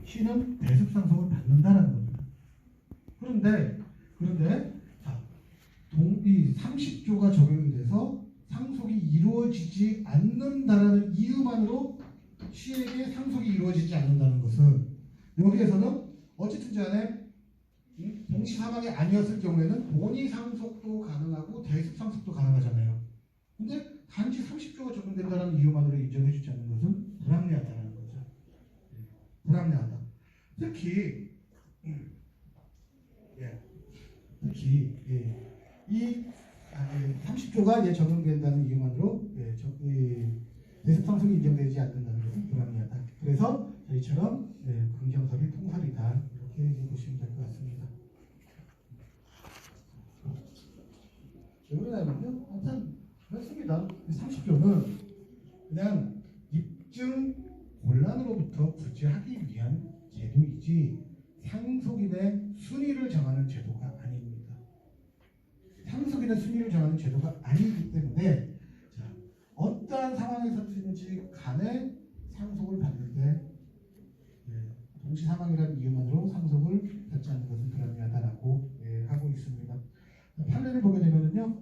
C는 대습상속을 받는다는 겁니다. 그런데 자, 이 30조가 적용이 돼서 상속이 이루어지지 않는다라는 이유만으로 C에게 상속이 이루어지지 않는다는 것은 여기에서는 어쨌든 간에 동시 사망이 아니었을 경우에는 본의 상속도 가능하고 대습 상속도 가능하잖아요. 근데 단지 30조가 적용된다는 이유만으로 인정해주지 않는 것은 불합리하다는 거죠. 불합리하다. 특히 이 30조가 적용된다는 이유만으로 대습 상속이 인정되지 않는다는 것은 불합리하다. 그래서 저희처럼 긍정설이 통설이다 이렇게 보시면 될 것 같습니다. 왜 그러냐면요, 일단 그렇습니다. 30조는 그냥 입증 곤란으로부터 구제하기 위한 제도이지 상속인의 순위를 정하는 제도가 아닙니다. 상속인의 순위를 정하는 제도가 아니기 때문에 자, 어떠한 상황에서든지 간에 상속을 받는데 동시 사망이라는 이유만으로 상속을 받지 않는 것은 불합리하다라고 하고 있습니다. 판례를 보게 되면은요.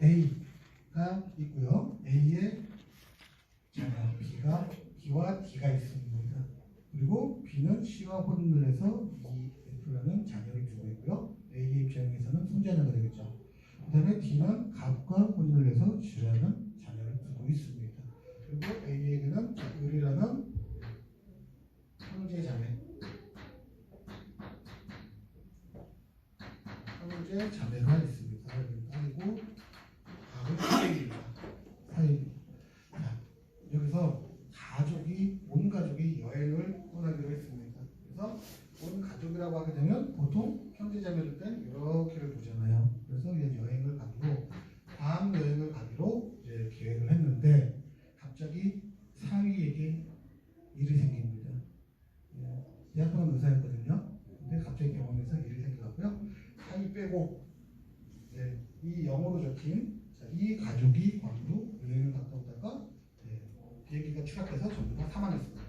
A가 있고요. A의 자녀 B와 D가 있습니다. 그리고 B는 C와 혼인을 해서 F라는 자녀를 두고 있고요. A의 입장에서는 손자녀가 되겠죠. 그 다음에 D는 갑과 혼인을 해서 G라는 자녀를 두고 있습니다. 그리고 A에게는 을이라는 형제 자매가 있습니다. 그리고 여기서 온 가족이 여행을 떠나기로 했습니다. 그래서 온 가족이라고 하게 되면 보통 형제자매일 땐 이렇게를 보잖아요. 그래서 여행을 가기로 다음 여행을 가기로 계획을 했는데 갑자기 사위에게 일이 생깁니다. 대학병원 의사였거든요. 근데 갑자기 병원에서 일이 생겨갖고요. 사위 빼고 이 영어로 적힌 이 가족이 광주로 여행을 갔다 오다가 비행기가 추락해서 전부 다 사망했습니다.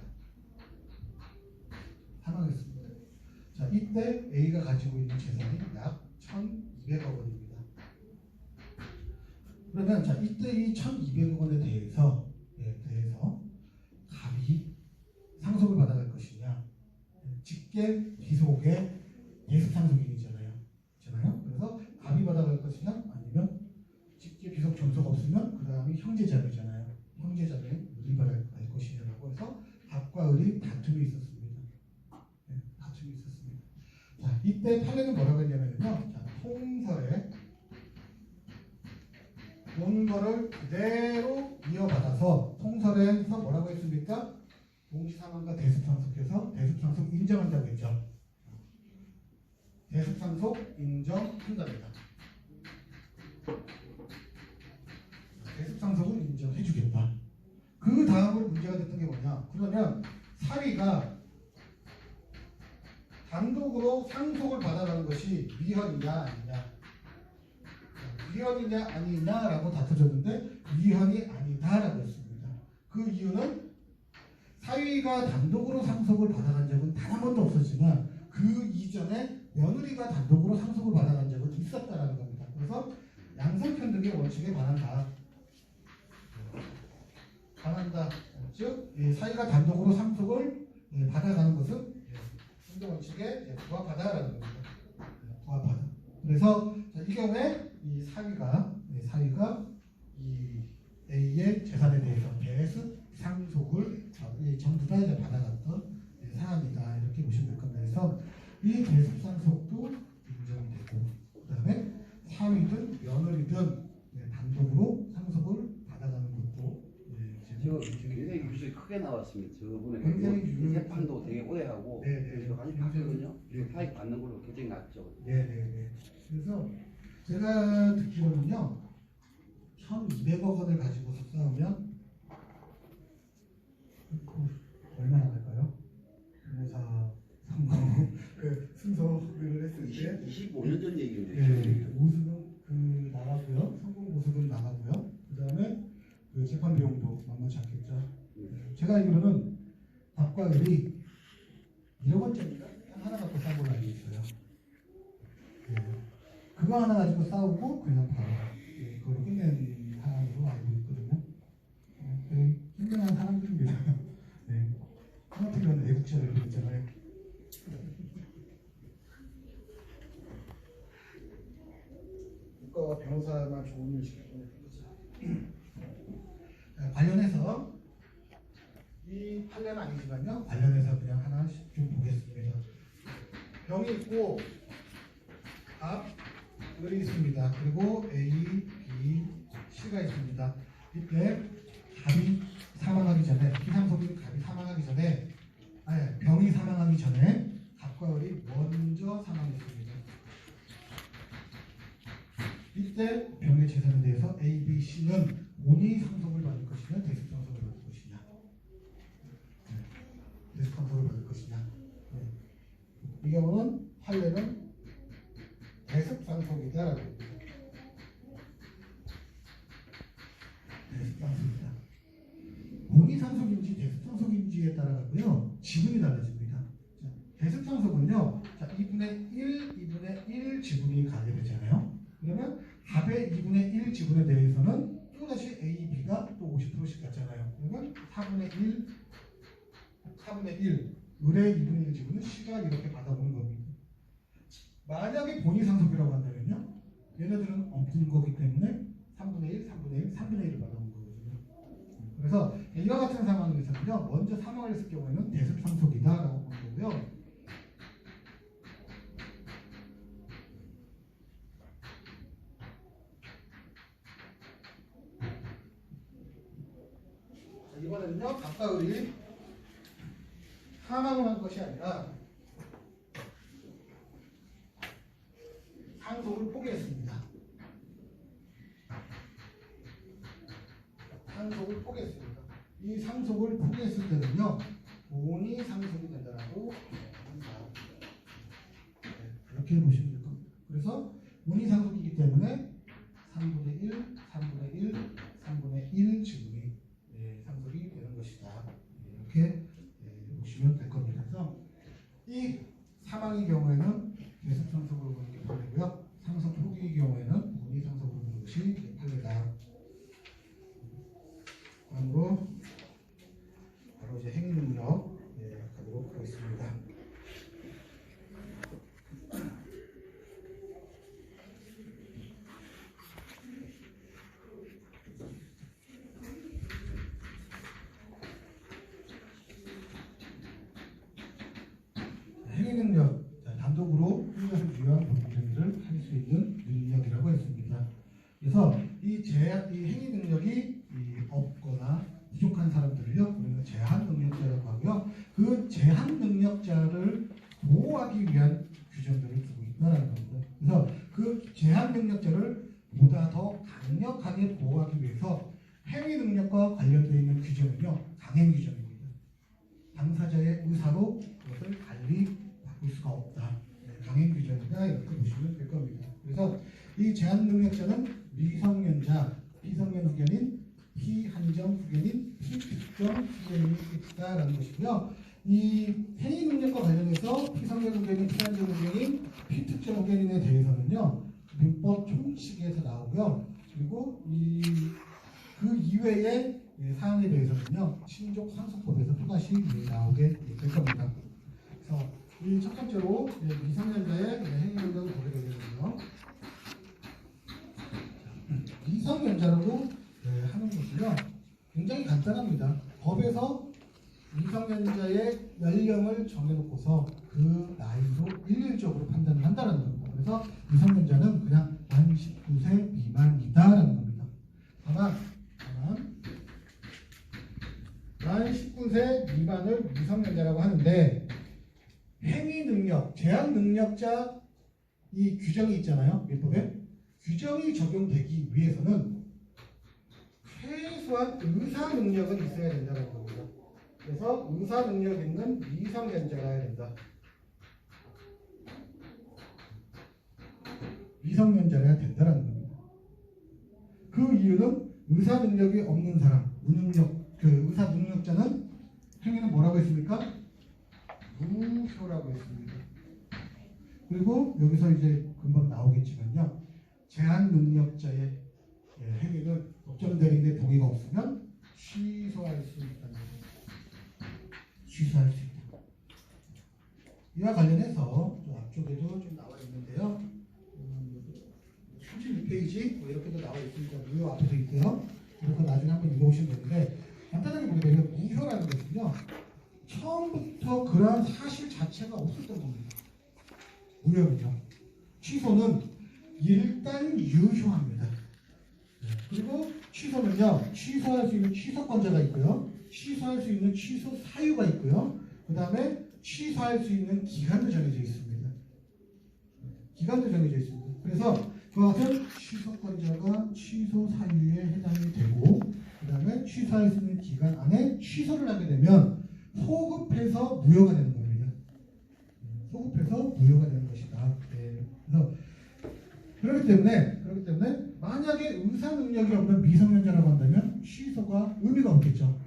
자, 이때 A가 가지고 있는 재산이 약 1,200억 원입니다. 그러면 자, 이때 이 1,200억 원에 대해서 갑이 상속을 받아갈 것이냐, 직계 비속의 대습상속인이잖아요. 그래서 갑이 받아갈 것이냐, 아니면 직계 비속 존속 없으면 그 다음에 형제자매잖아요. 형제자매 을이 받아갈 것이냐라고 해서 갑과 을이 다툼이 있었습니다. 자, 이때 판례는 뭐라고 했냐면요. 자, 통설에 본거를 그대로 이어받아서 통설에서 뭐라고 했습니까? 동시사망과 대습상속해서 대습상속 인정한다고 했죠. 대습상속 인정한답니다. 대습상속은 인정해주겠다. 그 다음으로 문제가 됐던 게 뭐냐? 그러면 사위가 단독으로 상속을 받아가는 것이 위헌이냐 아니냐, 위헌이냐 아니냐라고 다퉈졌는데 위헌이 아니다라고 했습니다. 그 이유는 사위가 단독으로 상속을 받아간 적은 단 한 번도 없었지만 그 이전에 며느리가 단독으로 상속을 받아간 적은 있었다라는 겁니다. 그래서 양성편득의 원칙에 반한다. 즉 사위가 단독으로 상속을 받아가는 것은 편득 원칙에 부합하다라는 겁니다. 부합하다. 그래서 이 경우에 이 사위가 이 A의 재산에 대해서 대습 상속을 전부 다 받아갔던 사안이다 이렇게 보시면 될 겁니다. 그래서 이 대습 상속도 인정되고 그다음에 사위든 며느리든 단독으로 상속을 받아가는 것도 저게 글씨 크게 나왔습니다. 저번에 굉장히 이 재판도 되게 오래 하고 네네. 많이 봤거든요. 네. 타익 받는 걸로 굉장히 낮죠. 네네네. 그래서 제가 듣기로는요, 1,200억 원을 가지고서 싸우면 얼마나 갈까요? 5, 4, 3, 9 그 순서를 했을 때 25년 전 얘기인데. 네, 우승은 그 나가고요, 성공 보수금 나가고요. 그 다음에 그 재판 비용도 만만치 않겠죠. 제가 알기로는 답과 을이 1억 원짜리가 하나 갖고 싸운 걸로 알고 있어요. 네. 그거 하나 가지고 싸우고 그냥 바로 그걸 끝낸 사람으로 알고 있거든요. 네, 현명한 사람들입니다. 네. 하마터면 애국자를 그랬잖아요. 국가와 변호사만 좋은 일 시키는 거죠. 관련해서 이 판례는 아니지만요. 관련해서 그냥 하나씩 좀 보겠습니다. 병이 있고 갑, 을이 있습니다. 그리고 A, B, C가 있습니다. 이때 갑이 사망하기 전에, 피상속인 갑이 사망하기 전에, 아니, 병이 사망하기 전에 갑과 을이 먼저 사망했습니다. 이때 병의 재산에 대해서 A, B, C는 본인이 상속을 받을 것이냐, 대습상속을 받을 것이냐. 대습상속을 받을 것이냐. 이 경우는 판례는 대습상속이다라고 합니다. 대습상속이다. 본의상속인지 대습상속인지에 따라 갖고요, 지분이 달라집니다. 자, 대습상속은요, 자, 2분의 1, 2분의 1 지분이 가게 되잖아요. 그러면 갑의 2분의 1 지분에 대해서는 또다시 A, B가 또 50%씩 갖잖아요. 그러면 4분의 1, 4분의 1, 을의 2분의 1 지분은 C가 이렇게 받아보는 겁니다. 만약에 본의상속이라고 한다면요, 얘네들은 없는 거기 때문에 3분의 1, 3분의 1, 3분의 1을 받아본 거거든요. 그래서 이와 같은 상황에서는요, 먼저 사망을 했을 경우에는 대습상속이다라고 보는 거고요. 이번에는요, 갑과 을이 사망을 한 것이 아니라 상속을 포기했습니다. 상속을 포기했습니다. 이 상속을 포기했을 때는요, 본이 상속이 된다라고 합니다. 그렇게 보시면 될 겁니다. 그래서 본이 상속이기 때문에 3분의 1, 3분의 1, 3분의 1 지분이 상속이 되는 것이다. 이렇게 보시면 될 겁니다. 그래서 이 사망의 경우에는 대습상속으로 보는 게 판례고요. 상속 포기의 경우에는 본의 상속으로 보는 것이 판례다. 다음으로 바로 이제 행위능력 가도록 하겠습니다. 행위능력, 단독으로 이것을 유효한 범죄를 할 수 있는 능력이라고 했습니다. 그래서 이 행위 능력이 없거나 부족한 사람들을요, 우리는 제한 능력자라고 하고요. 그 제한 능력자를 보호하기 위한 규정들을 두고 있다는 겁니다. 그래서 그 제한 능력자를 보다 더 강력하게 보호하기 위해서 행위 능력과 관련되어 있는 규정은요, 강행 규정입니다. 당사자의 의사로 그것을 달리 바꿀 수가 없다. 강행 규정이다, 이렇게 보시면 될 겁니다. 그래서 이 제한 능력자는 미성년자, 비성년 후견인, 피한정 후견인, 피특정 후견인이 있다라는 것이고요. 이 행위 능력과 관련해서 피성년 후견인, 피한정 후견인, 피특정 후견인에 대해서는요, 민법 총칙에서 나오고요. 그리고 그 이외의 사항에 대해서는요, 친족 상속법에서 또다시 나오게 될 겁니다. 그래서 이 첫 번째로 미성년자의 행위 능력을 보게 되겠는데요. 미성년자라고 하는 것은요, 굉장히 간단합니다. 법에서 미성년자의 연령을 정해놓고서 그 나이로 일률적으로 판단을 한다는 겁니다. 그래서 미성년자는 그냥 만 19세 미만이다라는 겁니다. 다만 만 만 19세 미만을 미성년자라고 하는데 행위 능력, 제한 능력자 이 규정이 있잖아요. 민법에. 규정이 적용되기 위해서는 최소한 의사 능력은 있어야 된다는 겁니다. 그래서 의사 능력 있는 미성년자가 해야 된다. 미성년자가 된다는 겁니다. 그 이유는 의사 능력이 없는 사람, 무능력, 그 의사 능력자는 행위는 뭐라고 했습니까? 무효라고 했습니다. 그리고 여기서 이제 금방 나오겠지만요, 제한 능력자의 행위는 법정 대리인의 동의가 없으면 취소할 수 있다는 겁니다. 취소할 수 있다. 이와 관련해서 좀 앞쪽에도 좀 나와 있는데요. 36페이지 뭐 이렇게도 나와 있으니까 무효 앞에도 있고요. 그래서 나중에 한번 읽어보시면 되는데 간단하게 보게 되면 무효라는 것은요, 처음부터 그러한 사실 자체가 없었던 겁니다. 무효는요. 취소는 일단 유효합니다. 그리고 취소는요, 취소할 수 있는 취소권자가 있고요, 취소할 수 있는 취소 사유가 있고요, 그 다음에 취소할 수 있는 기간도 정해져 있습니다. 기간도 정해져 있습니다. 그래서 그것은 취소권자가 취소 사유에 해당이 되고, 그 다음에 취소할 수 있는 기간 안에 취소를 하게 되면 소급해서 무효가 되는 겁니다. 소급해서 무효가 되는 것이다. 그래서 그렇기 때문에 만약에 의사 능력이 없는 미성년자라고 한다면 취소가 의미가 없겠죠.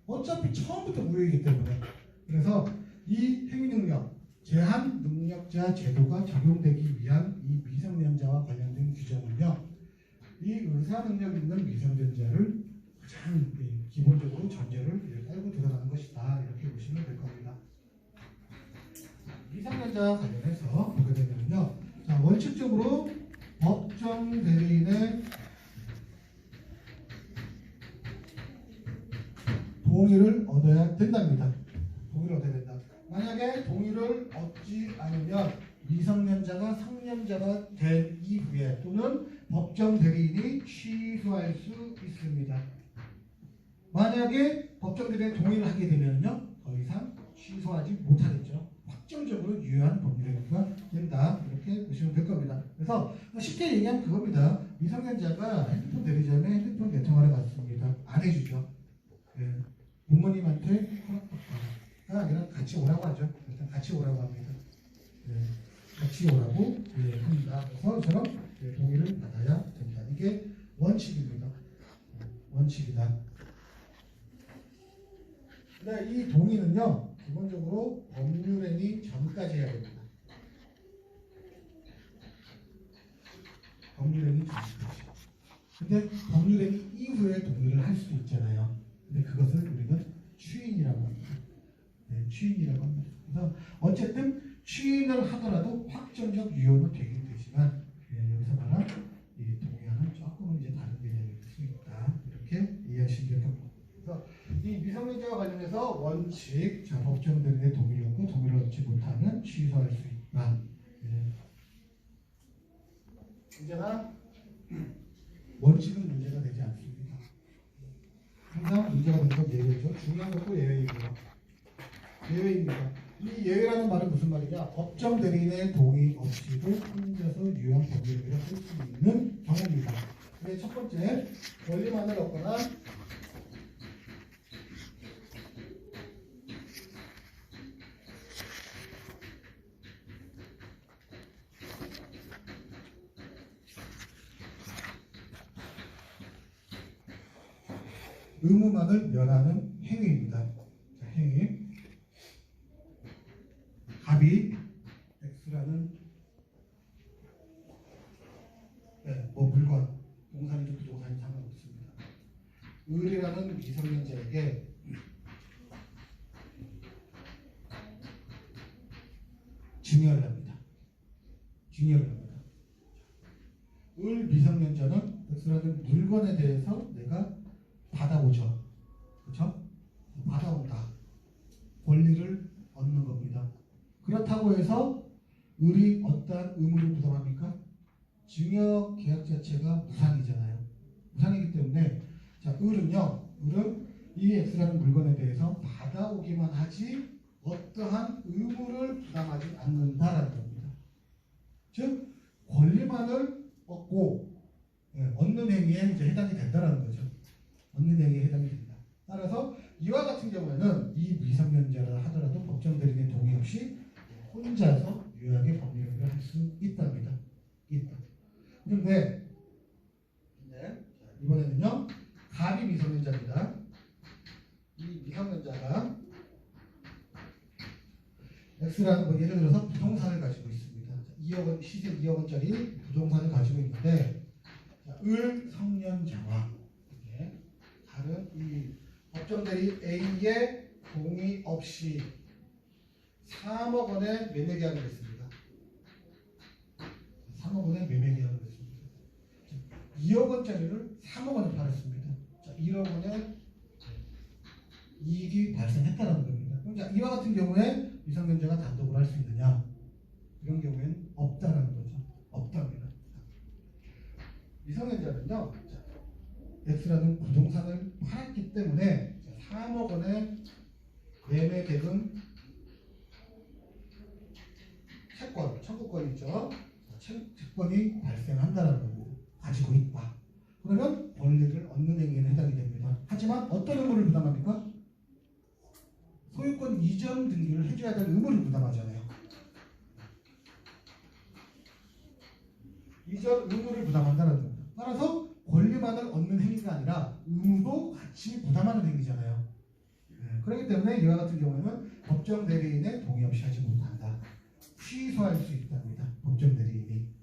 어차피 처음부터 무효이기 때문에. 그래서 이 행위 능력, 제한 능력자 제도가 적용되기 위한 이 미성년자와 관련된 규정은요, 이 의사 능력 있는 미성년자를 가장 기본적으로 전제를 깔고 들어가는 것이다. 이렇게 보시면 될 겁니다. 미성년자 관련해서 보게 되면요, 자, 원칙적으로 법정 대리인의 동의를 얻어야 된답니다. 동의를 얻어야 된다. 만약에 동의를 얻지 않으면 미성년자가 성년자가 된 이후에 또는 법정 대리인이 취소할 수 있습니다. 만약에 법정 대리인이 동의를 하게 되면요, 더 이상 취소하지 못하겠죠. 확정적으로 유효한 법률행위가 된다. 이렇게 보시면 될 겁니다. 그래서 쉽게 얘기하면 그겁니다. 미성년자가 핸드폰 대리점에 핸드폰 개통하러 갔습니다. 안 해주죠. 부모님한테 허락받거나 아니라 같이 오라고 하죠. 일단 같이 오라고 합니다. 같이 오라고 합니다. 그래서 저처럼 동의를 받아야 된다. 이게 원칙입니다. 원칙이다. 근데 이 동의는요, 기본적으로 법률행위 전까지 해야 됩니다. 법률행위 전까지. 근데 법률행위 이후에 동의를 할 수도 있잖아요. 근데 그것을 우리는 추인이라고 합니다. 추인이라고 합니다. 그래서 어쨌든 추인을 하더라도 확정적 유효는 되긴 되지만, 여기서 말한 이 동의와는 조금은 이제 다른 개념일 수 있다. 이렇게 이해하시면 될 겁니다. 그래서 이 미성년자와 관련해서 원칙, 자, 법정 대리인의 동의를 얻고 동의를 얻지 못하면 취소할 수 있다. 언제나 원칙은 문제가 되지 않습니다. 항상 문제가 되는 건 예외죠. 중요한 것도 예외이고요. 예외입니다. 이 예외라는 말은 무슨 말이냐? 법정 대리인의 동의 없이도 혼자서 유효한 법률행위를 할 수 있는 경우입니다. 그게 첫 번째, 권리만을 얻거나 의무만을 면하는 행위입니다. 자, 행위. 갑이 X라는 뭐 물건, 동산이든 부동산이 상관없습니다. 을이라는 미성년자에게 증여를 합니다. 증여를 합니다. 을 미성년자는 X라는 물건에 대해서 내가 받아오죠. 그렇죠? 받아온다. 권리를 얻는 겁니다. 그렇다고 해서 을이 어떠한 의무를 부담합니까? 증여 계약 자체가 무상이잖아요. 무상이기 때문에 자, 을은 이 X라는 물건에 대해서 받아오기만 하지 어떠한 의무를 부담하지 않는다라는 겁니다. 즉 권리만을 얻고 얻는 행위에 이제 해당이 된다라는 거죠. 얻는 행위에 해당이 된다. 따라서 이와 같은 경우에는 이 미성년자라 하더라도 법정 대리인의 동의 없이 혼자서 유효하게 법률행위를 할 수 있답니다. 있다. 그런데 이번에는요 갑이 미성년자입니다. 이 미성년자가 X라는 뭐 예를 들어서 부동산을 가지고 있습니다. 2억 원, 시세 2억 원짜리 부동산을 가지고 있는데 을 성년자와 다른 이 법정 대리 A의 동의 없이 3억 원의 매매 계약을 했습니다. 3억 원의 매매 계약을 했습니다. 2억 원짜리를 3억 원에 팔았습니다. 자, 1억 원의 이익이 발생했다는 겁니다. 그럼 이와 같은 경우에 미성년자가 단독으로 할 수 있느냐? 이런 경우에는 없다라는 거죠. 없답니다. 미성년자는요, X라는 부동산을 팔았기 때문에 3억 원의 매매 대금 채권, 청구권이 있죠. 채권이 발생한다는 겁니다. 가지고 있다. 그러면 권리를 얻는 행위에는 해당이 됩니다. 하지만 어떤 의무를 부담합니까? 소유권 이전 등기를 해줘야 될 의무를 부담하잖아요. 이전 의무를 부담한다는 겁니다. 따라서 권리만을 얻는 행위가 아니라 의무도 같이 부담하는 행위잖아요. 그렇기 때문에 이와 같은 경우에는 법정 대리인의 동의 없이 하지 못한다. 취소할 수 있답니다. 법정 대리인이.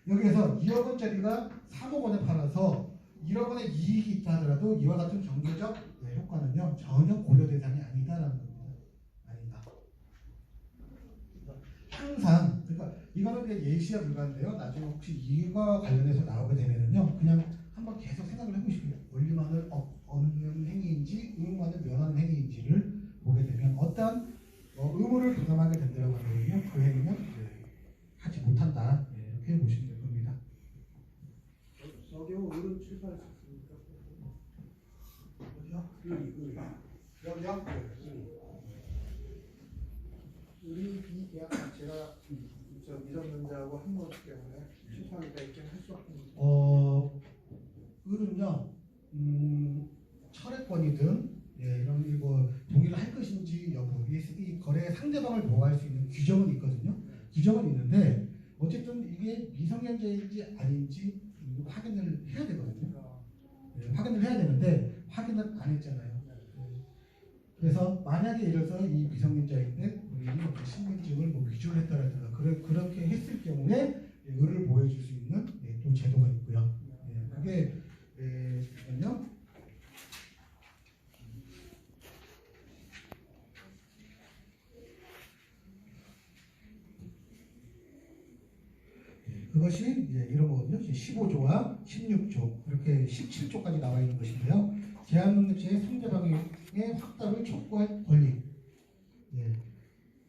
여기에서 2억 원짜리가 3억 원에 팔아서 1억 원의 이익이 있다 하더라도 이와 같은 경제적 효과는요 전혀 고려 대상이 아니다라는 겁니다. 아니다. 항상 그러니까 이거는 그냥 예시와 불과한데요. 나중에 혹시 이와 관련해서 나오게 되면은요 그냥 한번 계속 생각을 해보시고요. 권리만을 얻는 행위인지 의무만을 면하는 행위인지를 보게 되면 어떠한 의무를 부담하게 된다고 하면요 그 행위는 하지 못한다 이렇게 보시면 될 겁니다. 서류 을은 취소할 수 있습니까? 어디요? 여기요? 을이 비계약 자체가 저 미성년자하고 한 거기 때문에 취소하기가 있긴 할 수밖에 없습니다. 을은요 철회권이든 이런 뭐 동의를 할 것인지 여부 이 거래 상대방을 보호할 수 있는 규정은 있거든요. 규정은 있는데 어쨌든 이게 미성년자인지 아닌지 확인을 해야 되거든요. 확인을 해야 되는데 확인을 안 했잖아요. 그래서 만약에 예를 들어서 이 미성년자인데 본인이 신분증을 위조를 했다라든가 그렇게 했을 경우에 을을 보호해줄 수 있는 또 제도가 있고요. 그게 잠깐만요. 그것이 이제 이런 거거든요. 15조와 16조 이렇게 17조까지 나와 있는 것인데요. 제한 능력자의 상대방의 확답을 촉구할 권리.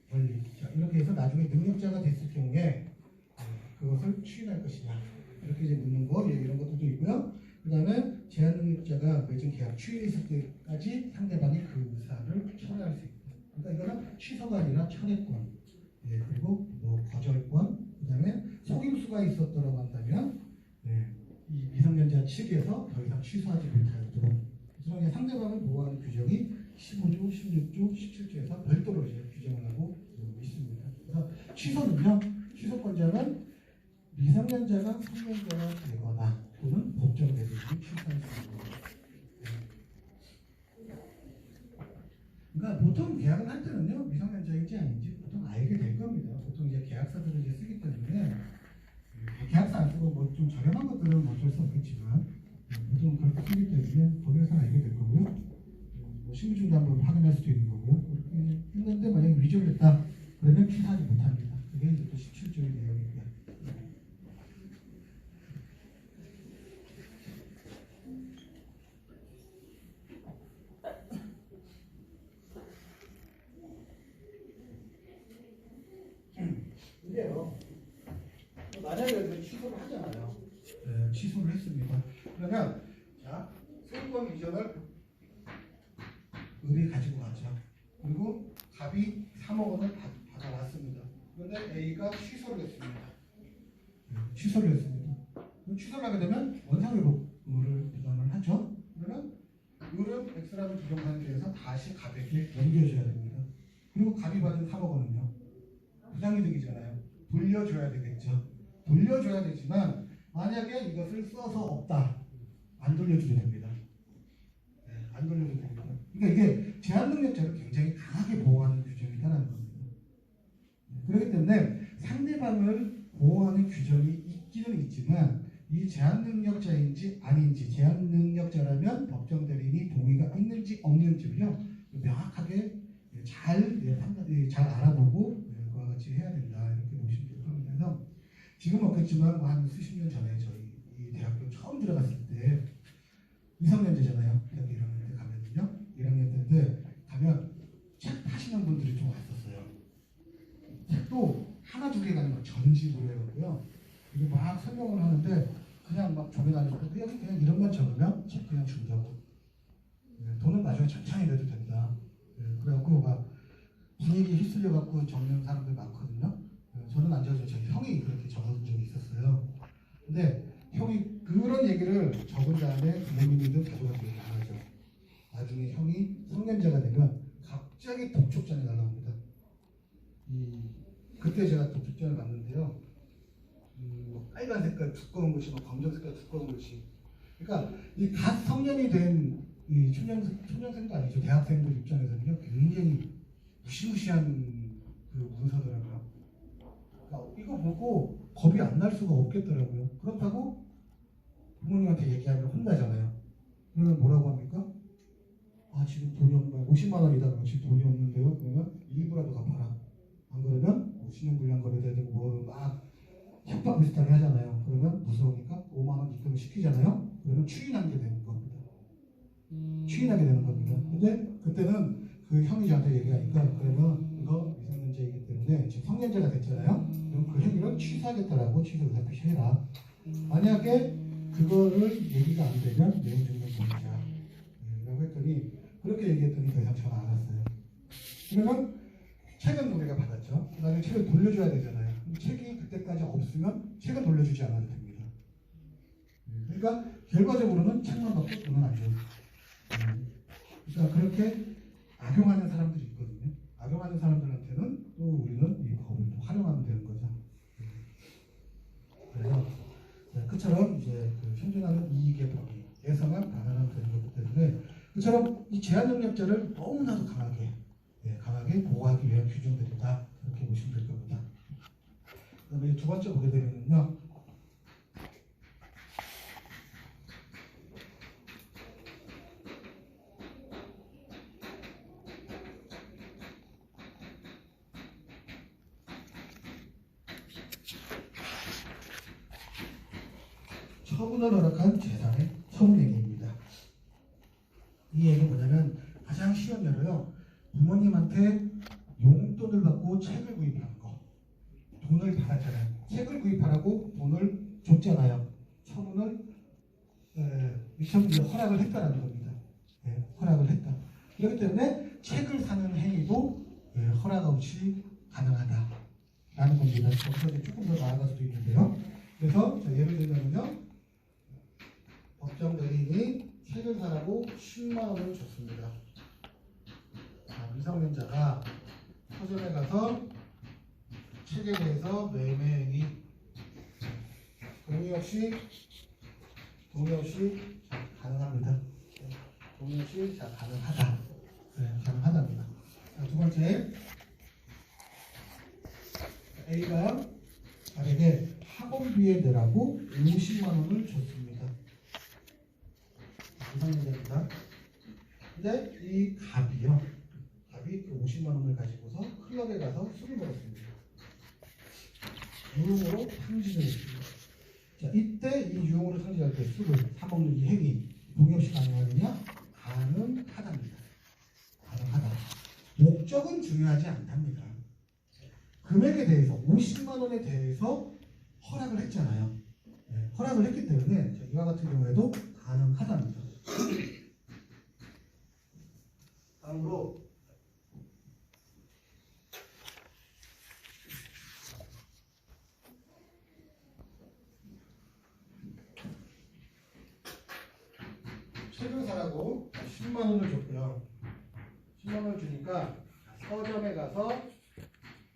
권리. 자, 이렇게 해서 나중에 능력자가 됐을 경우에 그것을 추인할 것이냐. 이렇게 이제 묻는 거 이런 것들도 있고요. 그 다음에 제한 능력자가 매진 계약 추인했을 때까지 상대방이 그 의사를 철회할 수 있다. 그러니까 이거는 취소가 아니라 철회권. 그리고 뭐 거절권. 그 다음에 속임수가 있었다고 한다면 이 미성년자 측에서 더 이상 취소하지 못하도록 그래서 상대방을 보호하는 규정이 15조, 16조, 17조에서 별도로 이제 규정을 하고 있습니다. 그래서 취소는요, 취소권자는 미성년자가 성년자가 되거나 또는 법정 대리인이 취소할 수 있습니다. 그러니까 보통 계약을 할 때는요, 미성년자인지 아닌지 보통 알게 될 겁니다. 보통 이제 계약서들을 이제 쓰기 때문에 계약서 안 쓰고 뭐 좀 저렴한 것들은 어쩔 수 없겠지만 보통 그렇게 쓰기 때문에 거기에서 알게 될 거고요. 뭐 신분증도 한번 확인할 수도 있는 거고요. 그렇게 했는데 만약에 위조를 했다 그러면 취소하지 못합니다. 그게 이제 또 17조의 내용이고요. 이게요. 만약에 취소를 하잖아요. 취소를 했습니다. 그러면 자 소유권 이전을 을이 가지고 갔죠. 그리고 갑이 3억 원을 받아왔습니다. 그런데 A가 취소를 했습니다. 취소를 했습니다. 그럼 취소를 하게 되면 원상회복을 부담을 하죠. 그러면 을은 X라는 부정사에 대해서 다시 갑에게 넘겨줘야 됩니다. 그리고 갑이 받은 3억 원은요, 부당이득이잖아요. 돌려줘야 되겠죠. 돌려줘야 되지만 만약에 이것을 써서 없다, 안 돌려주게 됩니다. 네, 안 돌려주게 됩니다. 그러니까 이게 제한능력자를 굉장히 강하게 보호하는 규정이 있다는 겁니다. 그렇기 때문에 상대방을 보호하는 규정이 있기는 있지만 이 제한능력자인지 아닌지, 제한능력자라면 법정 대리인이 동의가 있는지 없는지를요 명확하게 잘 알아보고 그와 같이 해야 된다, 이렇게 보시면 될 겁니다. 그래서 지금 없겠지만 한 수십 년 전에 저희 이 대학교 처음 들어갔을 때 미성년자잖아요. 대학교 1학년 때 가면은요, 1학년 때인데 가면 책 파시는 분들이 좀 왔었어요. 책도 하나 두 개가 아니고 전집으로 해갖고요. 이게 막 설명을 하는데 그냥 막 조개 다니고 그냥 이런만 적으면 책 그냥 준다고. 돈은 나중에 천천히 내도 된다. 그래갖고 막 분위기 휩쓸려갖고 적는 사람들 많거든요. 저는 안 적어요. 저희 형이 그렇게 적은 적이 있었어요. 근데 형이 그런 얘기를 적은 다음에 부모님들도 가져가서 얘기 안 하죠. 나중에 형이 성년자가 되면 갑자기 독촉장에 날라옵니다. 그때 제가 독촉장을 봤는데요. 빨간 색깔 두꺼운 것이, 검정 색깔 두꺼운 것이. 그러니까 이 갓 성년이 된 이 초년생도 아니죠. 대학생들 입장에서는요, 굉장히 무시무시한 그 문서더라고요. 그러니까 이거 보고 겁이 안 날 수가 없겠더라고요. 그렇다고 부모님한테 얘기하면 혼나잖아요. 그러면 뭐라고 합니까? 아, 지금 돈이 없나? 50만 원이다. 그러면 지금 돈이 없는데요. 그러면 일부라도 갚아라. 안 그러면 뭐 신용불량 거래돼야 되고 뭐 막 협박 비슷하게 하잖아요. 그러면 무서우니까 5만 원 입금을 시키잖아요. 그러면 추인하게 되는 겁니다. 추인하게 되는 겁니다. 근데 그때는 그 형이 저한테 얘기하니까, 그러면 이거 미성년자이기 때문에 지금 성년자가 됐잖아요. 그럼 그 행위를 취소하겠다라고 취소 의사 표시해라. 만약에 그거를 얘기가 안 되면 내용 증명 보내자. 라고 했더니, 그렇게 얘기했더니 더 이상 전화 안 왔어요. 그러면 책은 우리가 받았죠. 나중에 책을 돌려줘야 되잖아요. 책이 그때까지 없으면 책은 돌려주지 않아도 됩니다. 그러니까 결과적으로는 책만 받고 돈은 안 줘요. 그러니까 그렇게 악용하는 사람들이 있거든요. 악용하는 사람들한테는 또 우리는 이 법을 또 활용하면 되는 거죠. 그래서 그처럼 이제 그 현존하는 이익의 범위에서만 반환하면 되는 거기 때문에, 그처럼 이 제한능력자를 너무나도 강하게 보호하기 위한 규정들이다, 그렇게 보시면 될 겁니다. 그다음에 두 번째 보게 되면요, 처분을 허락한 재산의 처분얘기입니다. 이 얘기는 뭐냐면, 가장 쉬운 예로요, 부모님한테 용돈을 받고 책을 구입한 거, 돈을 받았잖아요. 책을 구입하라고 돈을 줬잖아요. 처분을 허락을 했다라는 겁니다. 허락을 했다. 그렇기 때문에 책을 사는 행위도 허락 없이 가능하다라는 겁니다. 거기서 이제 조금 더 나아갈 수도 있는데요. 그래서 예를 들면요, 법정 대리인이 책을 사라고 10만 원을 줬습니다. 미성년자가 서점에 가서 책에 대해서 매매행위 동의 없이 가능합니다. 동의 없이 가능하다. 가능하답니다. 두 번째, A가 자에게 학원비에 내라고 50만 원을 줬습니다. 미성년자입니다. 근데 이 갑이 그 50만 원을 가지고서 클럽에 가서 술을 먹었습니다. 유흥으로 탕진을 했습니다. 자, 이때 이 유흥으로 탕진할 때 술을 사먹는 이 행위 동의 없이 가능하느냐? 가능하답니다. 가능하다. 목적은 중요하지 않답니다. 금액에 대해서 50만 원에 대해서 허락을 했잖아요. 허락을 했기 때문에 이와 같은 경우에도 가능하답니다. 다음으로 책을 사라고 10만 원을 줬고요. 10만 원을 주니까 서점에 가서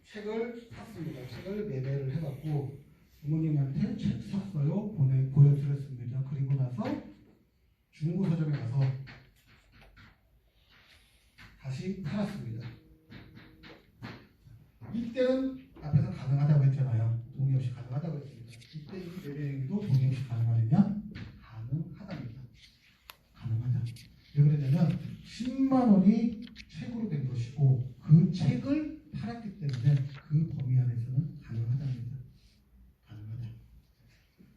책을 샀습니다. 책을 매매를 해갖고 부모님한테 책 샀어요. 보여드렸습니다. 그리고 나서 중고 서점에 가서 다시 팔았습니다. 이때는 앞에서 가능하다고 했잖아요. 동의 없이 가능하다고 했습니다. 이때 이 매매 행위도 동의 없이 가능하느냐? 가능하답니다. 가능하다. 왜 그러냐면 10만 원이 책으로 된 것이고 그 책을 팔았기 때문에 그 범위 안에서는 가능하답니다. 가능하다.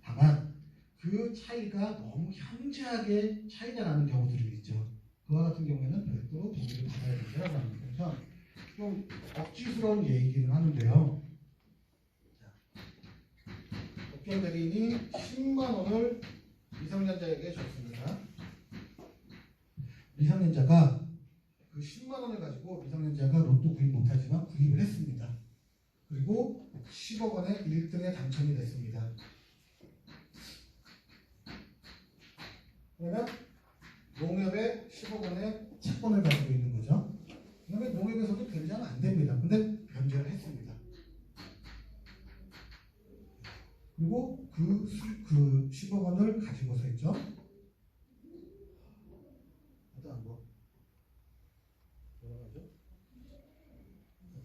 다만 그 차이가 너무 현저하게 차이가 나는 경우들이 있죠. 그와 같은 경우에는 별도로 동의를 받아야 된다고 합니다. 그래서 좀 억지스러운 얘기를 하는데요. 법정 대리인이 10만 원을 미성년자에게 줬습니다. 미성년자가 그 10만 원을 가지고 미성년자가 로또 구입 못하지만 구입을 했습니다. 그리고 10억 원의 1등에 당첨이 됐습니다. 그러면 농협에 10억 원의 채권을 가지고 있는 거죠. 그러면 농협에서도 변제는 안 됩니다. 근데 변제를 했습니다. 그리고 그 10억 원을 가지고서 있죠. 어떤 뭐 뭐라고 하죠?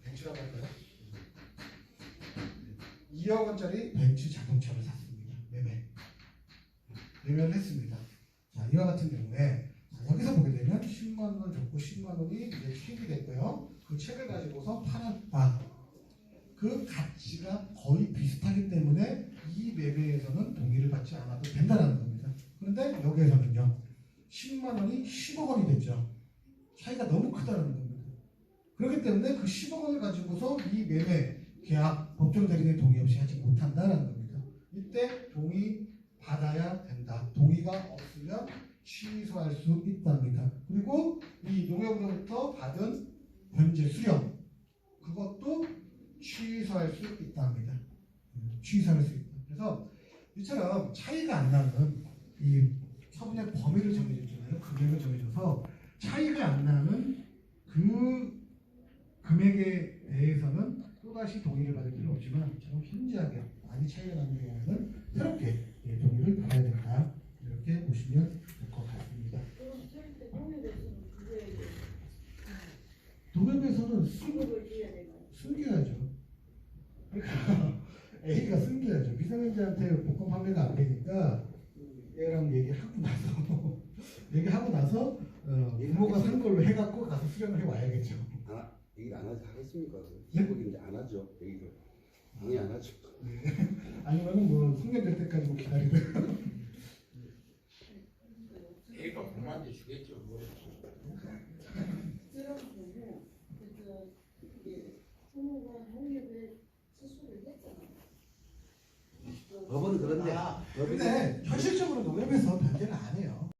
벤츠라고 할까요? 2억 원짜리 벤츠 자동차를 샀습니다. 매매를 했습니다. 자, 이와 같은 경우에 여기서 보게 되면 10만 원을 줬고 10만 원이 이제 수익이 됐고요. 그 책을 가지고서 팔았다. 그 가치가 거의 비슷하기 때문에 이 매매에서는 동의를 받지 않아도 된다는 겁니다. 그런데 여기에서는요. 10만 원이 10억 원이 됐죠. 차이가 너무 크다는 겁니다. 그렇기 때문에 그 10억 원을 가지고서 이 매매 계약 법정 대리인의 동의 없이 하지 못한다는 겁니다. 이때 동의 받아야 된다. 동의가 없으면 취소할 수 있답니다. 그리고 이 농협으로부터 받은 변제 수령 그것도 취소할 수 있답니다. 취소할 수 있다. 그래서 이처럼 차이가 안 나는 이 처분의 범위를 정해줬잖아요. 금액을 정해줘서 차이가 안 나는 그 금액에 대해서는 또다시 동의를 받을 필요 없지만 좀 현저하게 많이 차이가 나는 경우에는 새롭게 동의를 받아야 된다. 이렇게 보시면 될 것 같습니다. 동협에서는 숨겨야죠. 그러니까 A가 숨겨야죠. 미성년자한테 복권 판매가 안 되니까 얘랑 얘기하고 나서 부모가 산 걸로 해갖고 가서 수령을 해와야겠죠. 얘기를 안 하겠습니까? 네? 이제 안 하죠. 얘기를 동의 안 하죠. 네. 아니면은 뭐 숙련될 때까지 뭐 기다리다가 애가 그만둬 주겠죠. 뭐. 법은 그런데 근데 현실적으로 농협에서 변제를 안 해요.